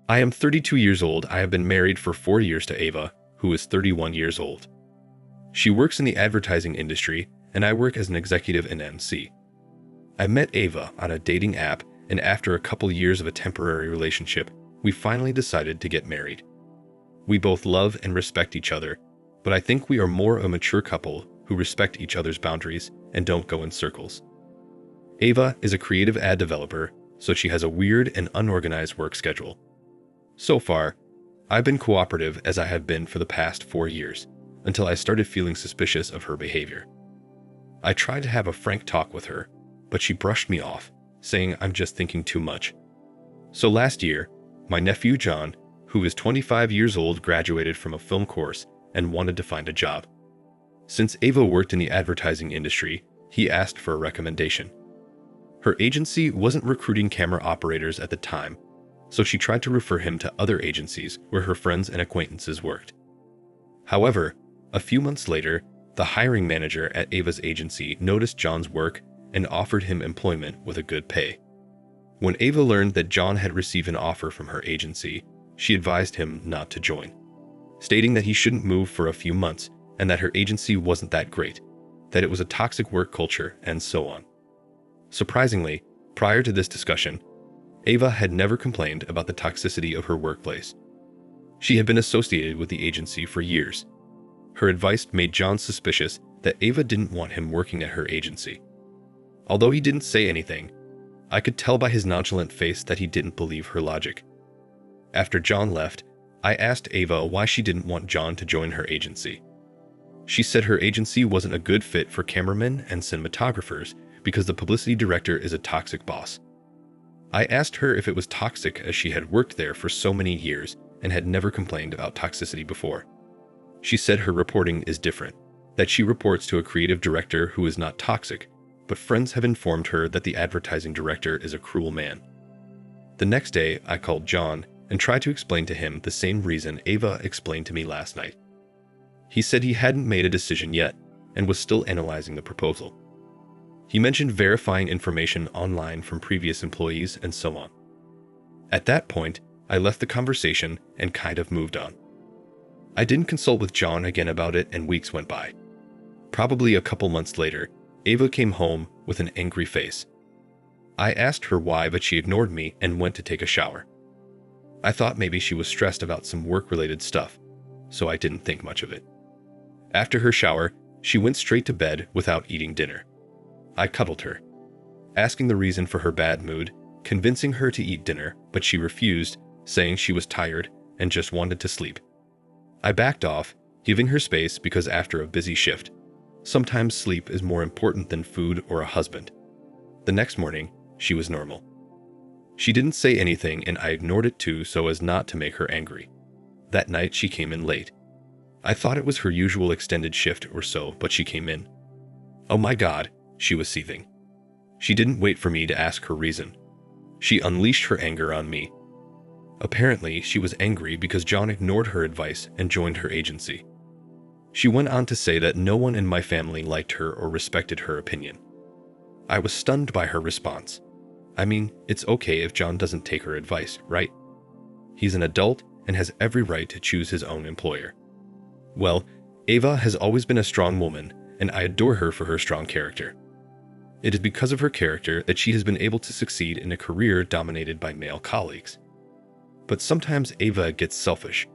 I am 32 years old. I have been married for 4 years to Ava, who is 31 years old. She works in the advertising industry, and I work as an executive in MC. I met Ava on a dating app, and after a couple years of a temporary relationship, we finally decided to get married. We both love and respect each other, but I think we are more a mature couple who respect each other's boundaries and don't go in circles. Ava is a creative ad developer, so she has a weird and unorganized work schedule. So far, I've been cooperative as I have been for the past 4 years, until I started feeling suspicious of her behavior. I tried to have a frank talk with her, but she brushed me off, saying I'm just thinking too much. So last year, my nephew John, who is 25 years old, graduated from a film course and wanted to find a job. Since Ava worked in the advertising industry, he asked for a recommendation. Her agency wasn't recruiting camera operators at the time, so she tried to refer him to other agencies where her friends and acquaintances worked. However, a few months later, the hiring manager at Ava's agency noticed John's work and offered him employment with a good pay. When Ava learned that John had received an offer from her agency, she advised him not to join, stating that he shouldn't move for a few months and that her agency wasn't that great, that it was a toxic work culture, and so on. Surprisingly, prior to this discussion, Ava had never complained about the toxicity of her workplace. She had been associated with the agency for years. Her advice made John suspicious that Ava didn't want him working at her agency. Although he didn't say anything, I could tell by his nonchalant face that he didn't believe her logic. After John left, I asked Ava why she didn't want John to join her agency. She said her agency wasn't a good fit for cameramen and cinematographers because the publicity director is a toxic boss. I asked her if it was toxic as she had worked there for so many years and had never complained about toxicity before. She said her reporting is different, that she reports to a creative director who is not toxic, but friends have informed her that the advertising director is a cruel man. The next day, I called John and tried to explain to him the same reason Ava explained to me last night. He said he hadn't made a decision yet and was still analyzing the proposal. He mentioned verifying information online from previous employees and so on. At that point, I left the conversation and kind of moved on. I didn't consult with John again about it, and weeks went by. Probably a couple months later, Ava came home with an angry face. I asked her why, but she ignored me and went to take a shower. I thought maybe she was stressed about some work-related stuff, so I didn't think much of it. After her shower, she went straight to bed without eating dinner. I cuddled her, asking the reason for her bad mood, convincing her to eat dinner, but she refused, saying she was tired and just wanted to sleep. I backed off, giving her space because after a busy shift, sometimes sleep is more important than food or a husband. The next morning, she was normal. She didn't say anything and I ignored it too so as not to make her angry. That night she came in late. I thought it was her usual extended shift or so, but she came in. Oh my God, she was seething. She didn't wait for me to ask her reason. She unleashed her anger on me. Apparently, she was angry because John ignored her advice and joined her agency. She went on to say that no one in my family liked her or respected her opinion. I was stunned by her response. I mean, it's okay if John doesn't take her advice, right? He's an adult and has every right to choose his own employer. Well, Ava has always been a strong woman, and I adore her for her strong character. It is because of her character that she has been able to succeed in a career dominated by male colleagues. But sometimes Ava gets selfish.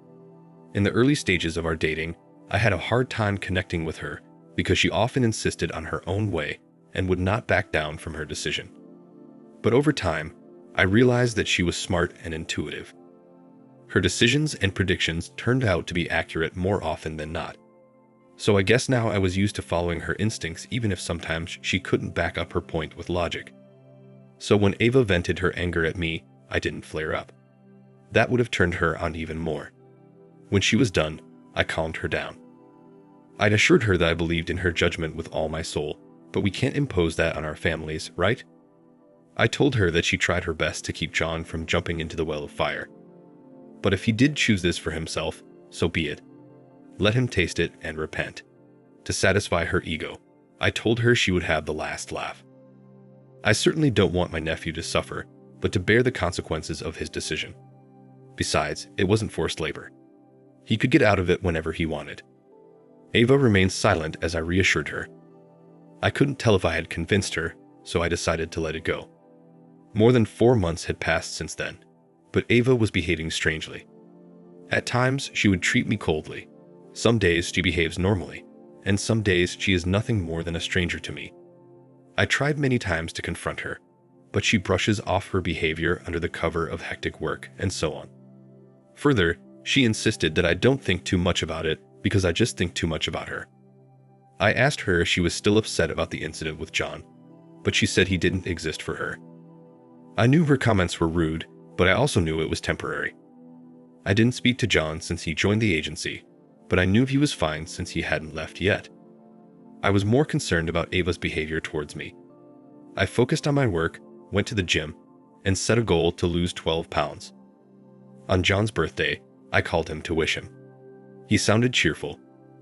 In the early stages of our dating, I had a hard time connecting with her because she often insisted on her own way and would not back down from her decision. But over time, I realized that she was smart and intuitive. Her decisions and predictions turned out to be accurate more often than not. So I guess now I was used to following her instincts even if sometimes she couldn't back up her point with logic. So when Ava vented her anger at me, I didn't flare up. That would have turned her on even more. When she was done, I calmed her down. I'd assured her that I believed in her judgment with all my soul, but we can't impose that on our families, right? I told her that she tried her best to keep John from jumping into the well of fire. But if he did choose this for himself, so be it. Let him taste it and repent. To satisfy her ego, I told her she would have the last laugh. I certainly don't want my nephew to suffer, but to bear the consequences of his decision. Besides, it wasn't forced labor. He could get out of it whenever he wanted. Ava remained silent as I reassured her. I couldn't tell if I had convinced her, so I decided to let it go. More than 4 months had passed since then, but Ava was behaving strangely. At times, she would treat me coldly. Some days she behaves normally, and some days she is nothing more than a stranger to me. I tried many times to confront her, but she brushes off her behavior under the cover of hectic work and so on. Further, she insisted that I don't think too much about it because I just think too much about her. I asked her if she was still upset about the incident with John, but she said he didn't exist for her. I knew her comments were rude, but I also knew it was temporary. I didn't speak to John since he joined the agency, but I knew he was fine since he hadn't left yet. I was more concerned about Ava's behavior towards me. I focused on my work, went to the gym, and set a goal to lose 12 pounds. On John's birthday, I called him to wish him. He sounded cheerful,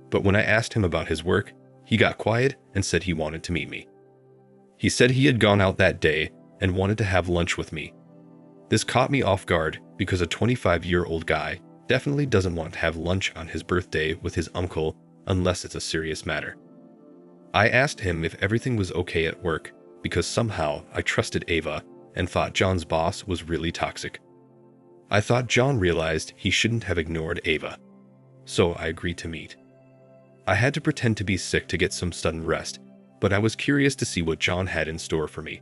but when I asked him about his work, he got quiet and said he wanted to meet me. He said he had gone out that day and wanted to have lunch with me. This caught me off guard because a 25-year-old guy definitely doesn't want to have lunch on his birthday with his uncle unless it's a serious matter. I asked him if everything was okay at work because somehow I trusted Ava and thought John's boss was really toxic. I thought John realized he shouldn't have ignored Ava, so I agreed to meet. I had to pretend to be sick to get some sudden rest, but I was curious to see what John had in store for me.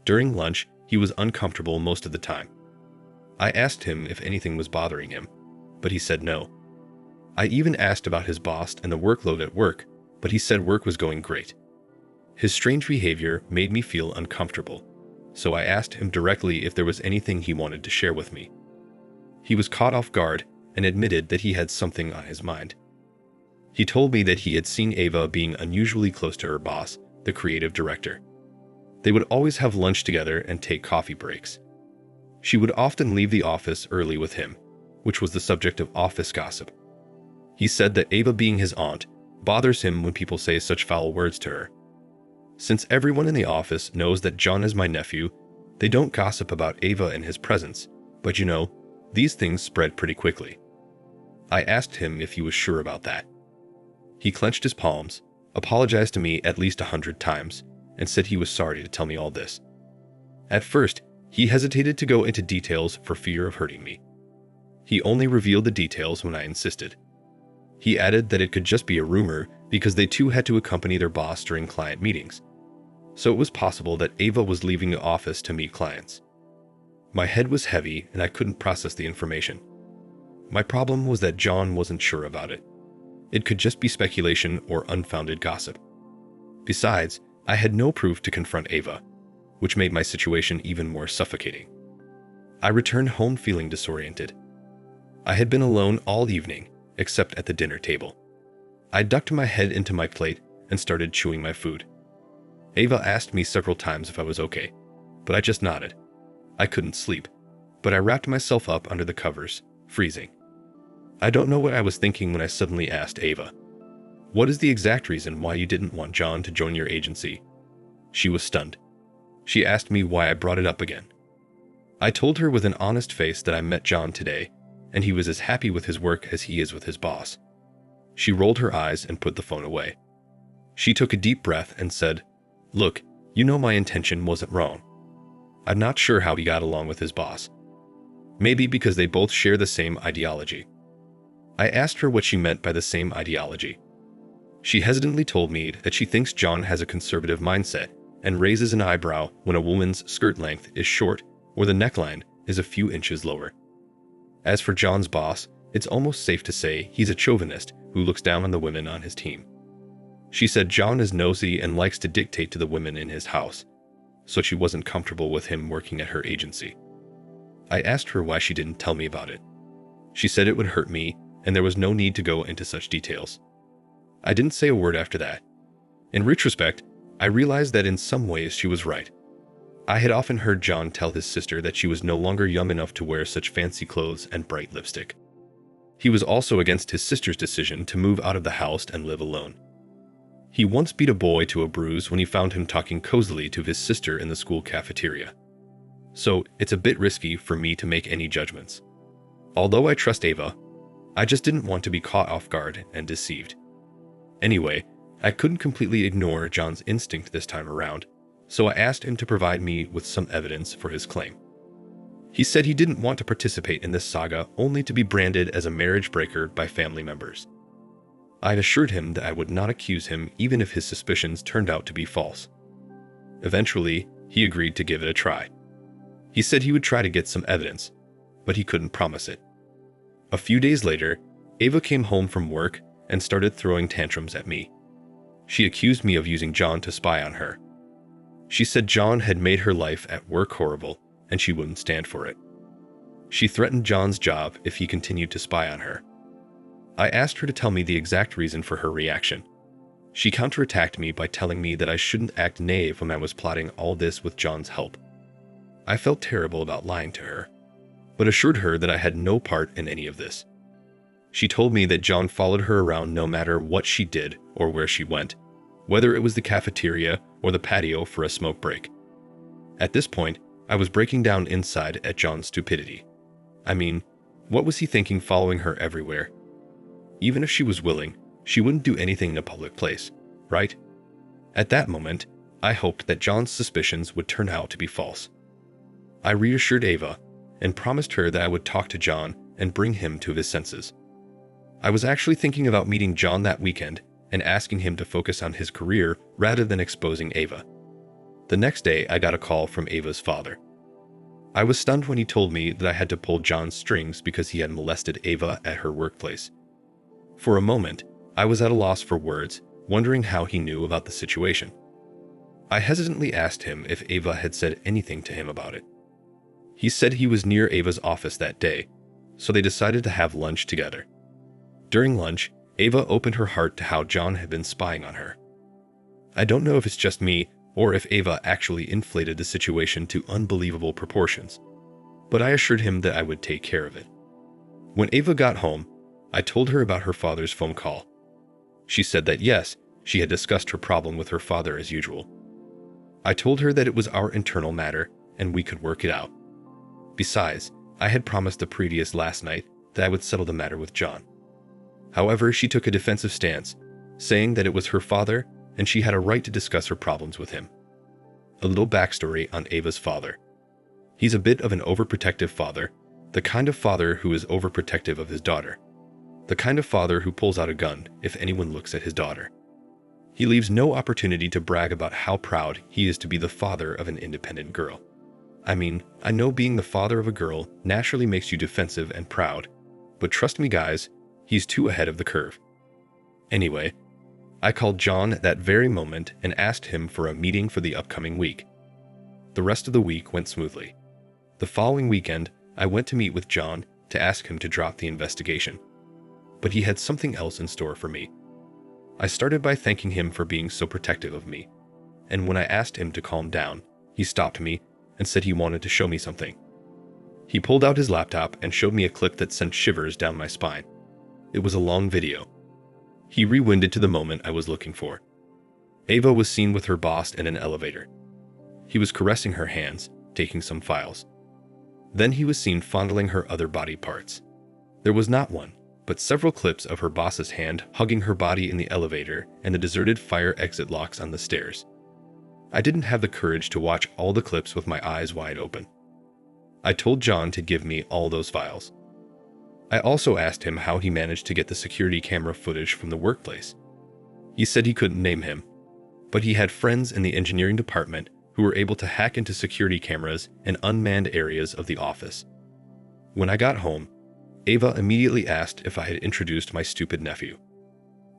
During lunch, he was uncomfortable most of the time. I asked him if anything was bothering him, but he said no. I even asked about his boss and the workload at work, but he said work was going great. His strange behavior made me feel uncomfortable, so I asked him directly if there was anything he wanted to share with me. He was caught off guard and admitted that he had something on his mind. He told me that he had seen Ava being unusually close to her boss, the creative director. They would always have lunch together and take coffee breaks. She would often leave the office early with him, which was the subject of office gossip. He said that Ava, being his aunt, bothers him when people say such foul words to her. Since everyone in the office knows that John is my nephew, they don't gossip about Ava in his presence, but these things spread pretty quickly. I asked him if he was sure about that. He clenched his palms, apologized to me at least 100 times, and said he was sorry to tell me all this. At first, he hesitated to go into details for fear of hurting me. He only revealed the details when I insisted. He added that it could just be a rumor because they too had to accompany their boss during client meetings. So it was possible that Ava was leaving the office to meet clients. My head was heavy and I couldn't process the information. My problem was that John wasn't sure about it. It could just be speculation or unfounded gossip. Besides, I had no proof to confront Ava, which made my situation even more suffocating. I returned home feeling disoriented. I had been alone all evening, except at the dinner table. I ducked my head into my plate and started chewing my food. Ava asked me several times if I was okay, but I just nodded. I couldn't sleep, but I wrapped myself up under the covers, freezing. I don't know what I was thinking when I suddenly asked Ava, "What is the exact reason why you didn't want John to join your agency?" She was stunned. She asked me why I brought it up again. I told her with an honest face that I met John today, and he was as happy with his work as he is with his boss. She rolled her eyes and put the phone away. She took a deep breath and said, "Look, my intention wasn't wrong. I'm not sure how he got along with his boss. Maybe because they both share the same ideology." I asked her what she meant by the same ideology. She hesitantly told me that she thinks John has a conservative mindset and raises an eyebrow when a woman's skirt length is short or the neckline is a few inches lower. As for John's boss, it's almost safe to say he's a chauvinist who looks down on the women on his team. She said John is nosy and likes to dictate to the women in his house, so she wasn't comfortable with him working at her agency. I asked her why she didn't tell me about it. She said it would hurt me and there was no need to go into such details. I didn't say a word after that. In retrospect, I realized that in some ways she was right. I had often heard John tell his sister that she was no longer young enough to wear such fancy clothes and bright lipstick. He was also against his sister's decision to move out of the house and live alone. He once beat a boy to a bruise when he found him talking cozily to his sister in the school cafeteria. So it's a bit risky for me to make any judgments. Although I trust Ava, I just didn't want to be caught off guard and deceived. Anyway, I couldn't completely ignore John's instinct this time around, so I asked him to provide me with some evidence for his claim. He said he didn't want to participate in this saga only to be branded as a marriage breaker by family members. I assured him that I would not accuse him even if his suspicions turned out to be false. Eventually, he agreed to give it a try. He said he would try to get some evidence, but he couldn't promise it. A few days later, Ava came home from work and started throwing tantrums at me. She accused me of using John to spy on her. She said John had made her life at work horrible and she wouldn't stand for it. She threatened John's job if he continued to spy on her. I asked her to tell me the exact reason for her reaction. She counterattacked me by telling me that I shouldn't act naive when I was plotting all this with John's help. I felt terrible about lying to her, but assured her that I had no part in any of this. She told me that John followed her around no matter what she did or where she went, whether it was the cafeteria or the patio for a smoke break. At this point, I was breaking down inside at John's stupidity. I mean, what was he thinking following her everywhere? Even if she was willing, she wouldn't do anything in a public place, right? At that moment, I hoped that John's suspicions would turn out to be false. I reassured Ava and promised her that I would talk to John and bring him to his senses. I was actually thinking about meeting John that weekend and asking him to focus on his career rather than exposing Ava. The next day, I got a call from Ava's father. I was stunned when he told me that I had to pull John's strings because he had molested Ava at her workplace. For a moment, I was at a loss for words, wondering how he knew about the situation. I hesitantly asked him if Ava had said anything to him about it. He said he was near Ava's office that day, so they decided to have lunch together. During lunch, Ava opened her heart to how John had been spying on her. I don't know if it's just me or if Ava actually inflated the situation to unbelievable proportions, but I assured him that I would take care of it. When Ava got home, I told her about her father's phone call. She said that yes, she had discussed her problem with her father as usual. I told her that it was our internal matter and we could work it out. Besides, I had promised the previous last night that I would settle the matter with John. However, she took a defensive stance, saying that it was her father and she had a right to discuss her problems with him. A little backstory on Ava's father. He's a bit of an overprotective father, the kind of father who is overprotective of his daughter. The kind of father who pulls out a gun if anyone looks at his daughter. He leaves no opportunity to brag about how proud he is to be the father of an independent girl. I mean, I know being the father of a girl naturally makes you defensive and proud, but trust me guys, he's too ahead of the curve. Anyway, I called John at that very moment and asked him for a meeting for the upcoming week. The rest of the week went smoothly. The following weekend, I went to meet with John to ask him to drop the investigation. But he had something else in store for me. I started by thanking him for being so protective of me, and when I asked him to calm down, he stopped me and said he wanted to show me something. He pulled out his laptop and showed me a clip that sent shivers down my spine. It was a long video. He rewinded to the moment I was looking for. Ava was seen with her boss in an elevator. He was caressing her hands, taking some files. Then he was seen fondling her other body parts. There was not one, but several clips of her boss's hand hugging her body in the elevator and the deserted fire exit locks on the stairs. I didn't have the courage to watch all the clips with my eyes wide open. I told John to give me all those files. I also asked him how he managed to get the security camera footage from the workplace. He said he couldn't name him, but he had friends in the engineering department who were able to hack into security cameras in unmanned areas of the office. When I got home, Ava immediately asked if I had introduced my stupid nephew.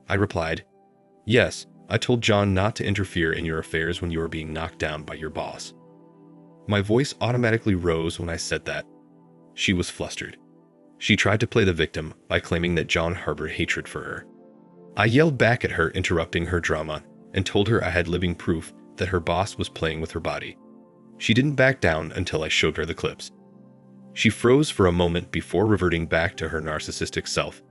I replied, "Yes, I told John not to interfere in your affairs when you were being knocked down by your boss." My voice automatically rose when I said that. She was flustered. She tried to play the victim by claiming that John harbored hatred for her. I yelled back at her, interrupting her drama, and told her I had living proof that her boss was playing with her body. She didn't back down until I showed her the clips. She froze for a moment before reverting back to her narcissistic self,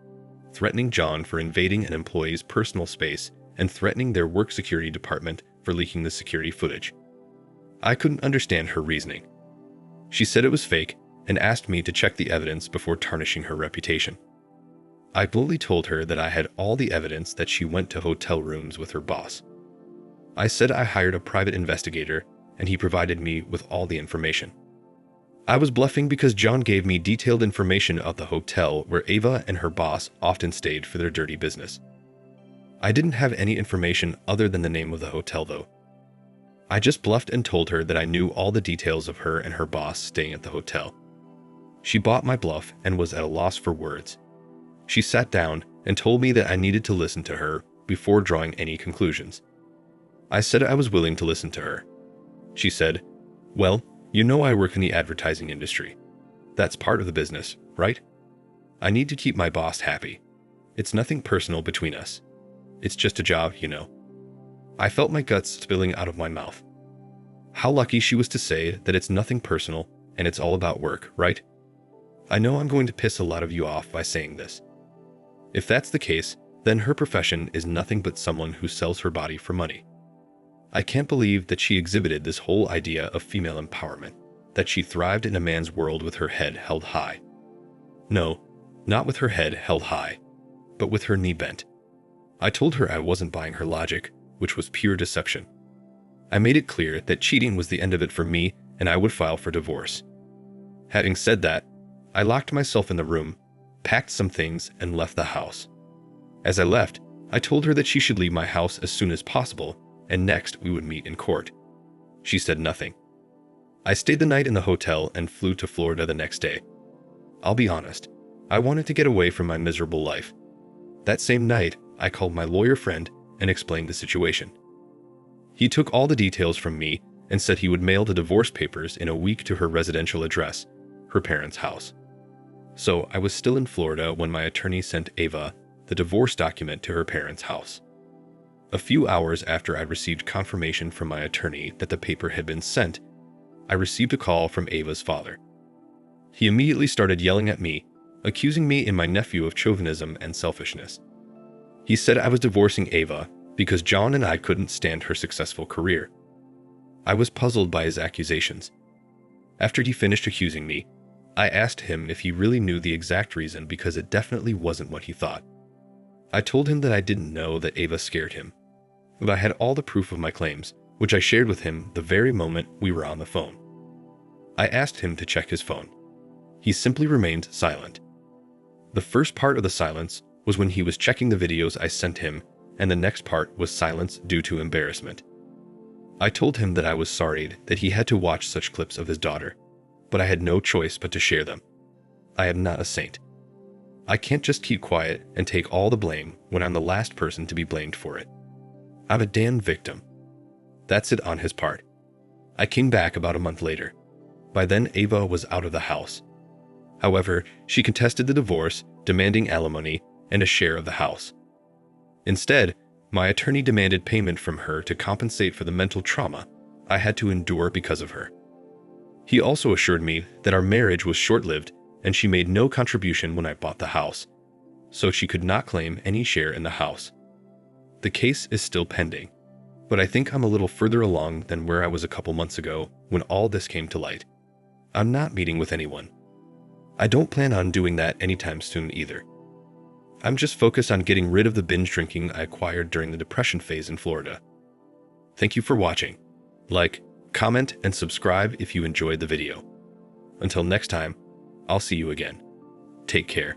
threatening John for invading an employee's personal space and threatening their work security department for leaking the security footage. I couldn't understand her reasoning. She said it was fake and asked me to check the evidence before tarnishing her reputation. I boldly told her that I had all the evidence that she went to hotel rooms with her boss. I said I hired a private investigator and he provided me with all the information. I was bluffing because John gave me detailed information of the hotel where Ava and her boss often stayed for their dirty business. I didn't have any information other than the name of the hotel though. I just bluffed and told her that I knew all the details of her and her boss staying at the hotel. She bought my bluff and was at a loss for words. She sat down and told me that I needed to listen to her before drawing any conclusions. I said I was willing to listen to her. She said, "Well, you know I work in the advertising industry. That's part of the business, right? I need to keep my boss happy. It's nothing personal between us. It's just a job, you know." I felt my guts spilling out of my mouth. How lucky she was to say that it's nothing personal and it's all about work, right? I know I'm going to piss a lot of you off by saying this. If that's the case, then her profession is nothing but someone who sells her body for money. I can't believe that she exhibited this whole idea of female empowerment, that she thrived in a man's world with her head held high. No, not with her head held high, but with her knee bent. I told her I wasn't buying her logic, which was pure deception. I made it clear that cheating was the end of it for me and I would file for divorce. Having said that, I locked myself in the room, packed some things, and left the house. As I left, I told her that she should leave my house as soon as possible, and next we would meet in court. She said nothing. I stayed the night in the hotel and flew to Florida the next day. I'll be honest, I wanted to get away from my miserable life. That same night, I called my lawyer friend and explained the situation. He took all the details from me and said he would mail the divorce papers in a week to her residential address, her parents' house. So I was still in Florida when my attorney sent Ava the divorce document to her parents' house. A few hours after I received confirmation from my attorney that the paper had been sent, I received a call from Ava's father. He immediately started yelling at me, accusing me and my nephew of chauvinism and selfishness. He said I was divorcing Ava because John and I couldn't stand her successful career. I was puzzled by his accusations. After he finished accusing me, I asked him if he really knew the exact reason because it definitely wasn't what he thought. I told him that I didn't know that Ava scared him, but I had all the proof of my claims, which I shared with him the very moment we were on the phone. I asked him to check his phone. He simply remained silent. The first part of the silence was when he was checking the videos I sent him, and the next part was silence due to embarrassment. I told him that I was sorry that he had to watch such clips of his daughter, but I had no choice but to share them. I am not a saint. I can't just keep quiet and take all the blame when I'm the last person to be blamed for it. I'm a damn victim. That's it on his part. I came back about a month later. By then, Ava was out of the house. However, she contested the divorce, demanding alimony and a share of the house. Instead, my attorney demanded payment from her to compensate for the mental trauma I had to endure because of her. He also assured me that our marriage was short-lived and she made no contribution when I bought the house, so she could not claim any share in the house. The case is still pending, but I think I'm a little further along than where I was a couple months ago when all this came to light. I'm not meeting with anyone. I don't plan on doing that anytime soon either. I'm just focused on getting rid of the binge drinking I acquired during the depression phase in Florida. Thank you for watching. Like, comment, and subscribe if you enjoyed the video. Until next time, I'll see you again. Take care.